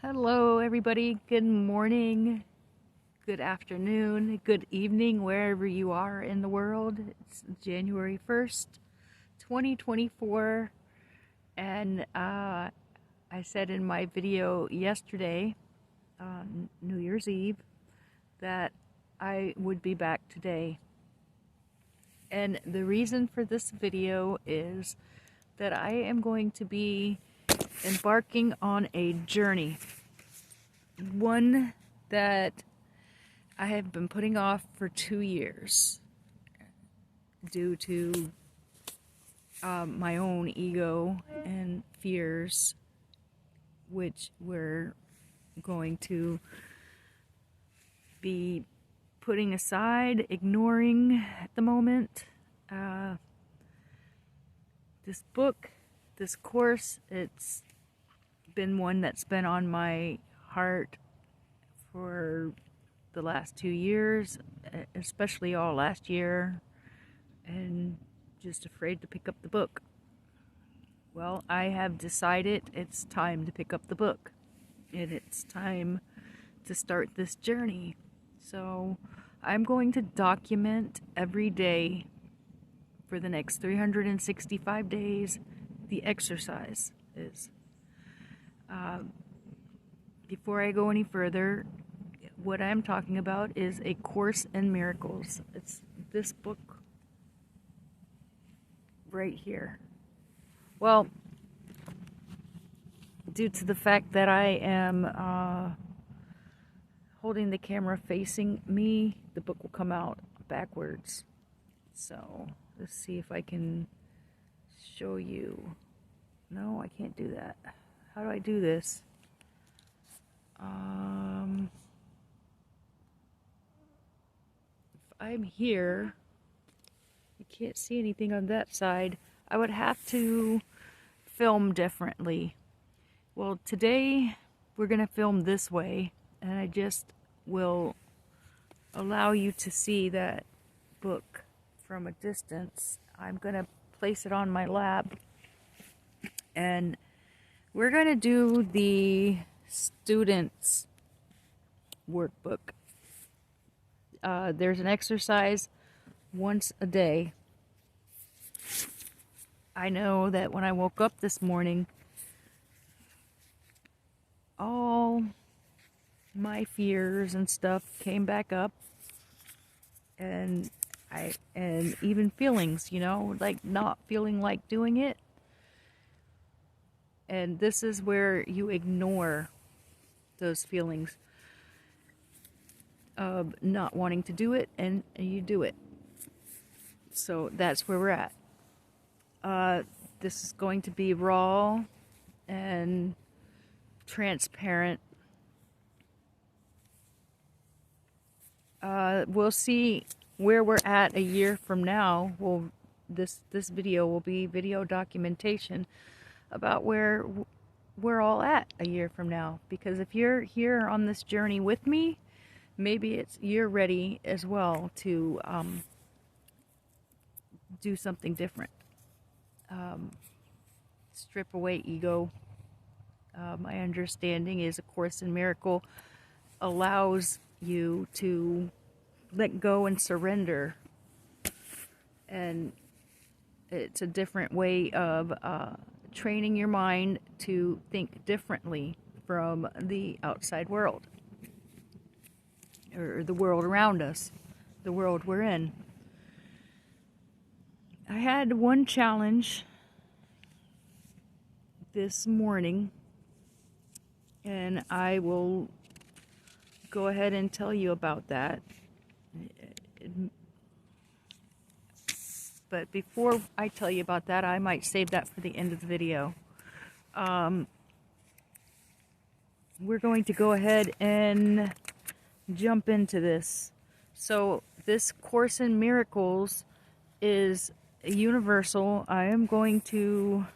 Hello, everybody. Good morning, good afternoon, good evening, wherever you are in the world. It's January 1st, 2024, and I said in my video yesterday, New Year's Eve, that I would be back today. And the reason for this video is that I am going to be embarking on a journey. One that I have been putting off for 2 years due to my own ego and fears, which we're going to be putting aside, ignoring at the moment. This book, this course, it's been one that's been on my heart for the last 2 years, especially all last year, and just afraid to pick up the book. Well, I have decided it's time to pick up the book, and it's time to start this journey. So I'm going to document every day for the next 365 days the exercise is. Before I go any further, what I'm talking about is A Course in Miracles. It's this book right here. Well, due to the fact that I am holding the camera facing me, the book will come out backwards. So let's see if I can show you. No, I can't do that. How do I do this? If I'm here, you can't see anything on that side. I would have to film differently. Well, today we're going to film this way, and I just will allow you to see that book from a distance. I'm going to place it on my lap, and we're going to do the students workbook. There's an exercise once a day. I know that when I woke up this morning, all my fears and stuff came back up, and even feelings, like not feeling like doing it. And this is where you ignore those feelings of not wanting to do it, and you do it. So that's where we're at. This is going to be raw and transparent. We'll see where we're at a year from now. This video will be video documentation about where we're all at a year from now. Because if you're here on this journey with me, maybe you're ready as well to do something different. Strip away ego. My understanding is A Course in Miracle allows you to let go and surrender. And it's a different way of training your mind to think differently from the outside world, or the world around us, the world we're in. I had one challenge this morning, and I will go ahead and tell you about that. But before I tell you about that, I might save that for the end of the video. We're going to go ahead and jump into this. So this Course in Miracles is universal. I am going to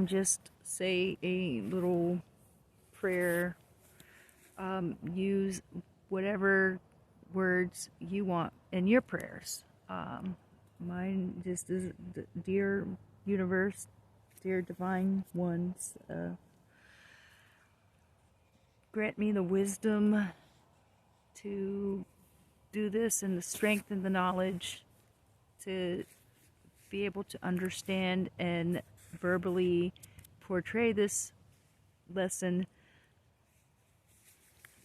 just say a little prayer. Use whatever words you want in your prayers. Mine just is, dear universe, dear divine ones, grant me the wisdom to do this and the strength and the knowledge to be able to understand and verbally portray this lesson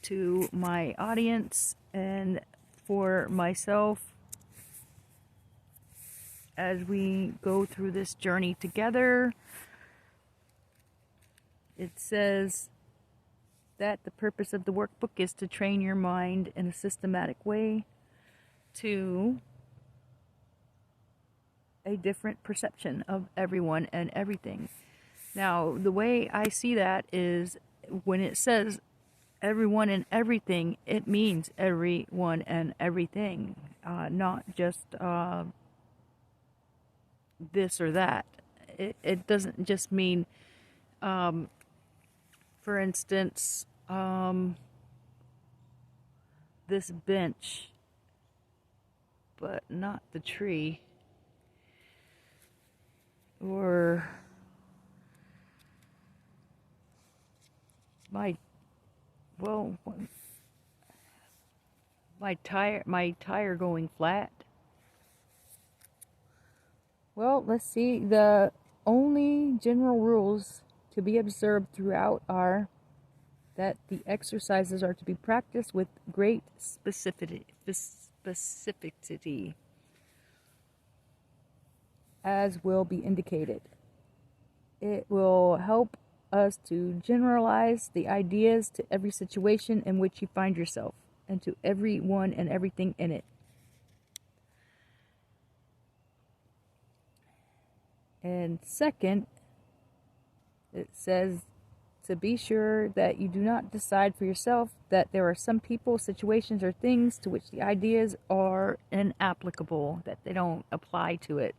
to my audience and for myself as we go through this journey together. It says that the purpose of the workbook is to train your mind in a systematic way to a different perception of everyone and everything. Now, the way I see that is when it says everyone and everything, it means everyone and everything, not just this or that. It doesn't just mean, for instance, this bench, but not the tree. Or my tire going flat. Well, let's see. The only general rules to be observed throughout are that the exercises are to be practiced with great specificity, as will be indicated. It will help us to generalize the ideas to every situation in which you find yourself and to everyone and everything in it. And second, it says to be sure that you do not decide for yourself that there are some people, situations, or things to which the ideas are inapplicable, that they don't apply to it,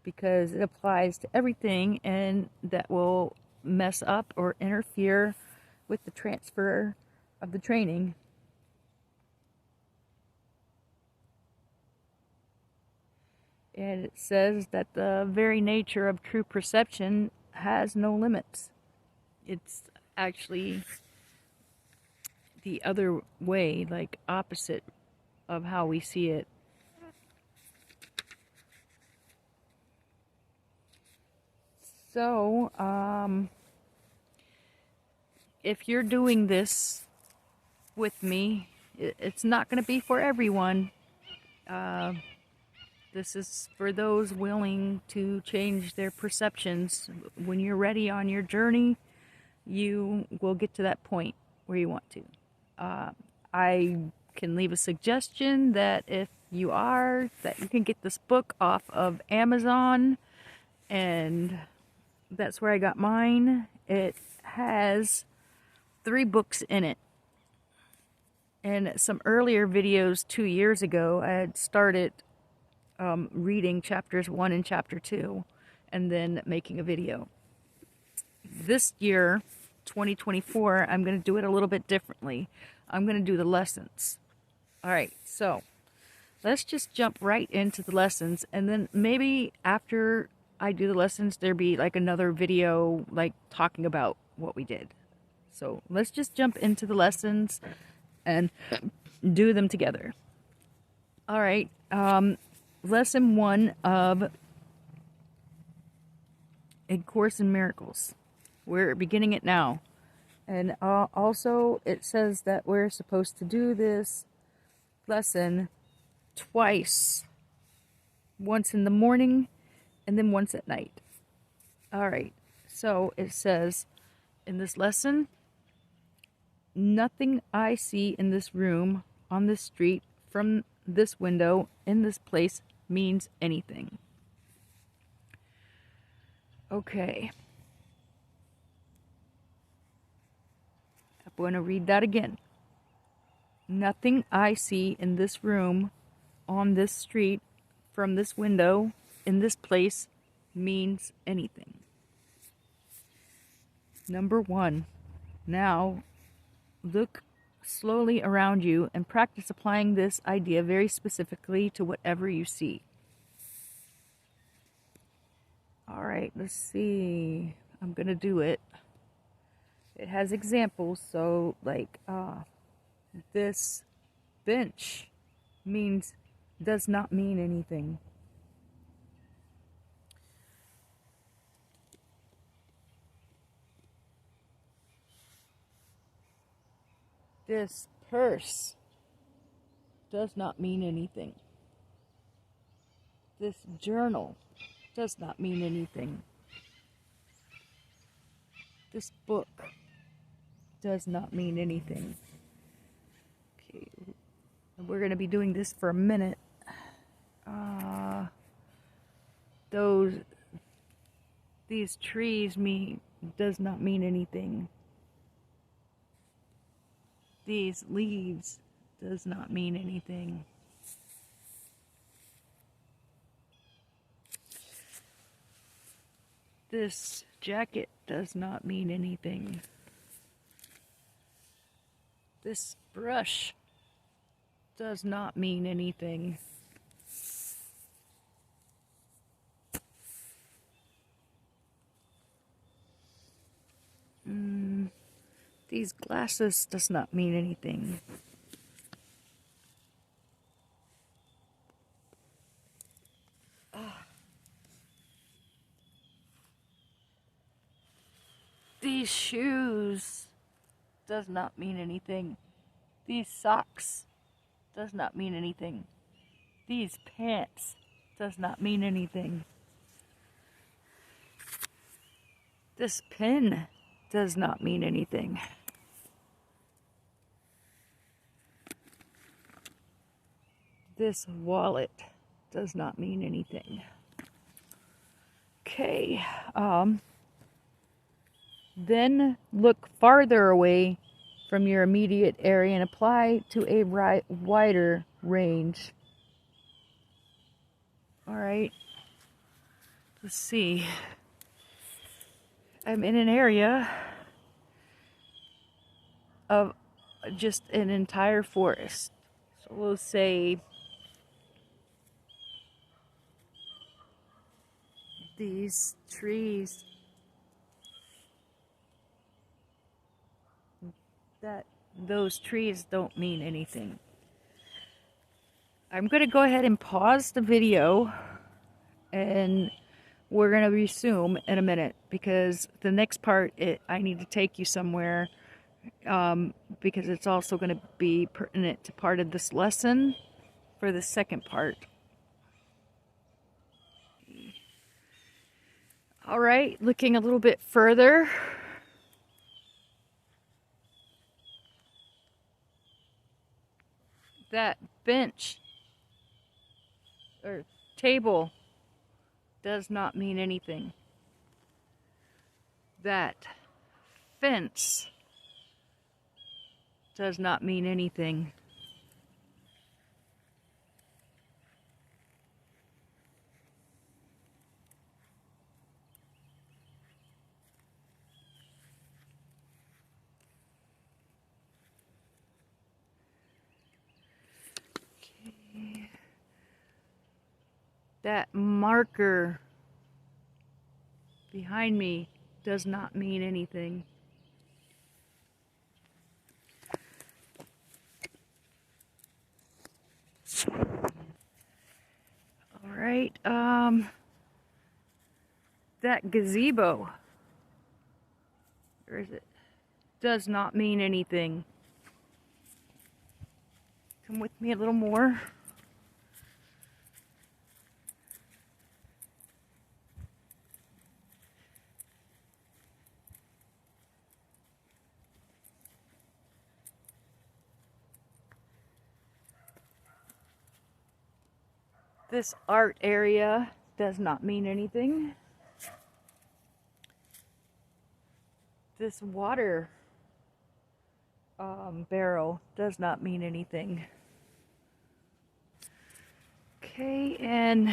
because it applies to everything and that will mess up or interfere with the transfer of the training. And it says that the very nature of true perception has no limits. It's actually the other way, like opposite of how we see it. So, if you're doing this with me, it's not going to be for everyone. This is for those willing to change their perceptions. When you're ready on your journey, you will get to that point where you want to. I can leave a suggestion that if you are, that you can get this book off of Amazon, and that's where I got mine. It has 3 books in it. And some earlier videos 2 years ago, I had started reading chapters 1 and chapter 2 and then making a video. This year, 2024, I'm going to do it a little bit differently. I'm going to do the lessons. Alright, so let's just jump right into the lessons, and then maybe after I do the lessons, there'll be like another video like talking about what we did. So let's just jump into the lessons and do them together. Alright, lesson 1 of A Course in Miracles. We're beginning it now. And also it says that we're supposed to do this lesson twice. Once in the morning and then once at night. Alright, so it says in this lesson, nothing I see in this room, on this street, from this window, in this place, means anything. Okay. I'm going to read that again. Nothing I see in this room, on this street, from this window, in this place, means anything. Number 1. Now, look slowly around you and practice applying this idea very specifically to whatever you see. Alright, let's see. I'm going to do it. It has examples, so like this bench does not mean anything. This purse does not mean anything. This journal does not mean anything. This book does not mean anything. Okay, we're going to be doing this for a minute. These trees does not mean anything. These leaves does not mean anything. This jacket does not mean anything. This brush does not mean anything. These glasses does not mean anything. These shoes does not mean anything. These socks does not mean anything. These pants does not mean anything. This pen does not mean anything. This wallet does not mean anything. Okay, then look farther away from your immediate area and apply to a wider range. All right, let's see. I'm in an area of just an entire forest. So we'll say these trees those trees don't mean anything. I'm going to go ahead and pause the video and we're going to resume in a minute because the next part I need to take you somewhere because it's also going to be pertinent to part of this lesson for the second part. All right, looking a little bit further. That bench or table does not mean anything. That fence does not mean anything. Okay. That marker behind me does not mean anything. All right, that gazebo, where is it? Does not mean anything. Come with me a little more. This art area does not mean anything. This water barrel does not mean anything. Okay, and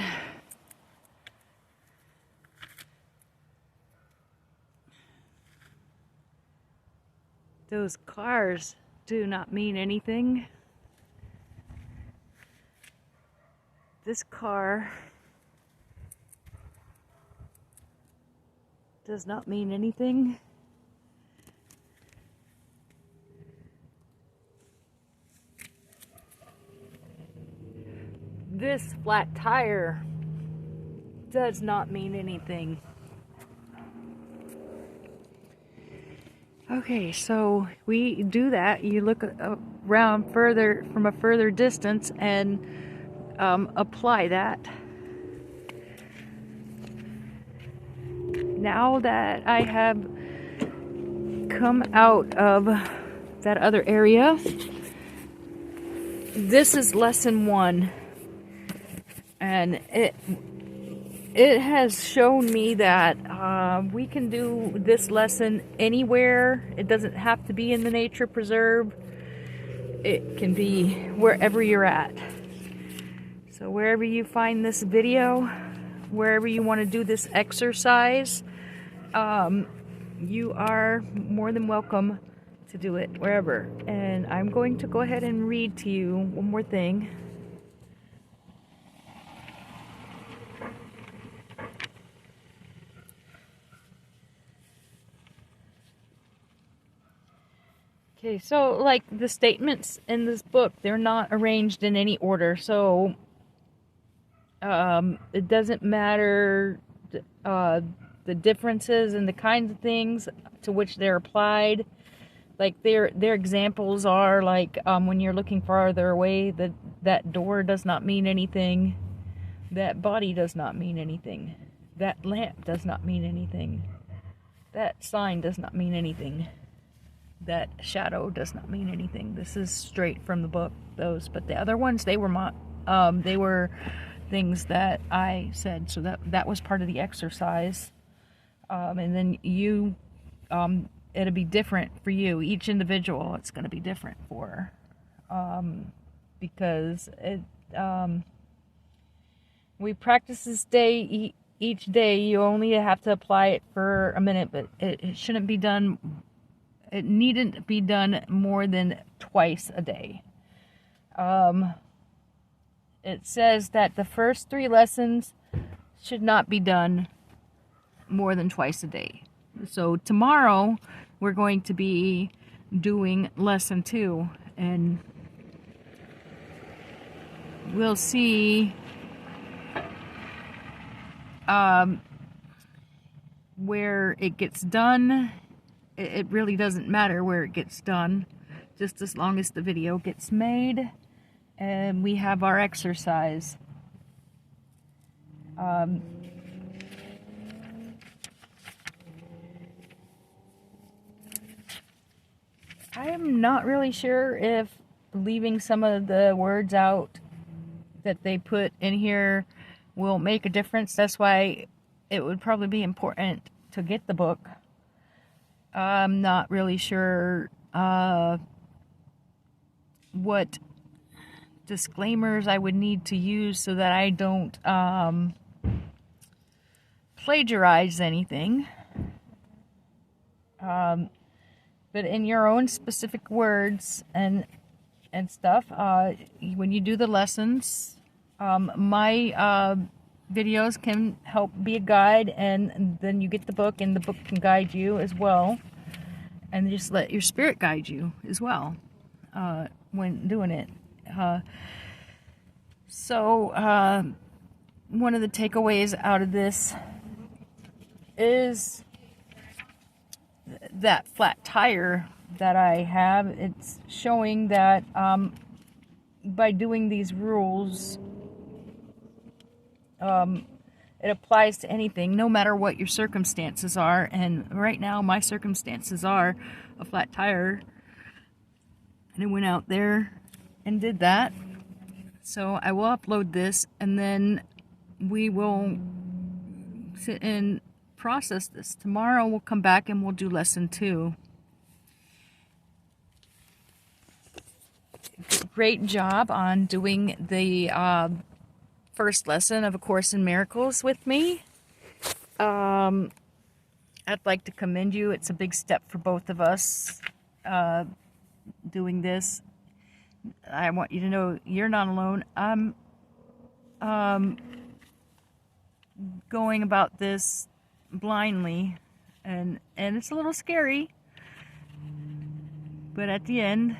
those cars do not mean anything. This car does not mean anything. this flat tire does not mean anything. Okay, so we do that. You look around further from a further distance and apply that. Now that I have come out of that other area, this is lesson 1, and it has shown me that we can do this lesson anywhere. It doesn't have to be in the nature preserve. It can be wherever you're at. So wherever you find this video, wherever you want to do this exercise, you are more than welcome to do it wherever. And I'm going to go ahead and read to you one more thing. Okay, so like the statements in this book, they're not arranged in any order. So it doesn't matter the differences and the kinds of things to which they're applied. Like their examples are like when you're looking farther away, that door does not mean anything. That body does not mean anything. That lamp does not mean anything. That sign does not mean anything. That shadow does not mean anything. This is straight from the book, those. But the other ones, they were things that I said. So that was part of the exercise. And then you, it'll be different for you. Each individual, it's going to be different for, because we practice this day each day. You only have to apply it for a minute, but it shouldn't be done. It needn't be done more than twice a day. It says that the first 3 lessons should not be done more than twice a day. So tomorrow we're going to be doing lesson 2, and we'll see where it gets done. It really doesn't matter where it gets done, just as long as the video gets made and we have our exercise. I am not really sure if leaving some of the words out that they put in here will make a difference. That's why it would probably be important to get the book. I'm not really sure what disclaimers I would need to use so that I don't plagiarize anything. But in your own specific words and stuff, when you do the lessons, my videos can help be a guide, and then you get the book, and the book can guide you as well, and just let your spirit guide you as well when doing it. So one of the takeaways out of this is that flat tire that I have. It's showing that by doing these rules, it applies to anything, no matter what your circumstances are. And right now my circumstances are a flat tire, and I went out there and did that. So I will upload this, and then we will sit and process this. Tomorrow we'll come back and we'll do lesson 2. Great job on doing the first lesson of A Course in Miracles with me. I'd like to commend you. It's a big step for both of us doing this. I want you to know you're not alone. I'm going about this blindly, and it's a little scary, but at the end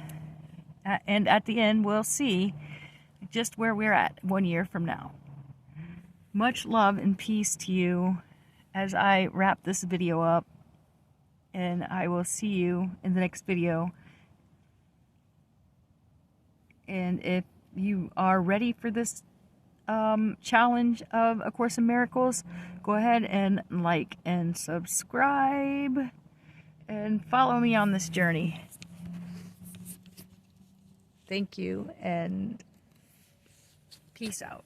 we'll see, just where we're at 1 year from now. Much love and peace to you as I wrap this video up, and I will see you in the next video. And if you are ready for this challenge of A Course in Miracles, go ahead and like and subscribe and follow me on this journey. Thank you, and peace out.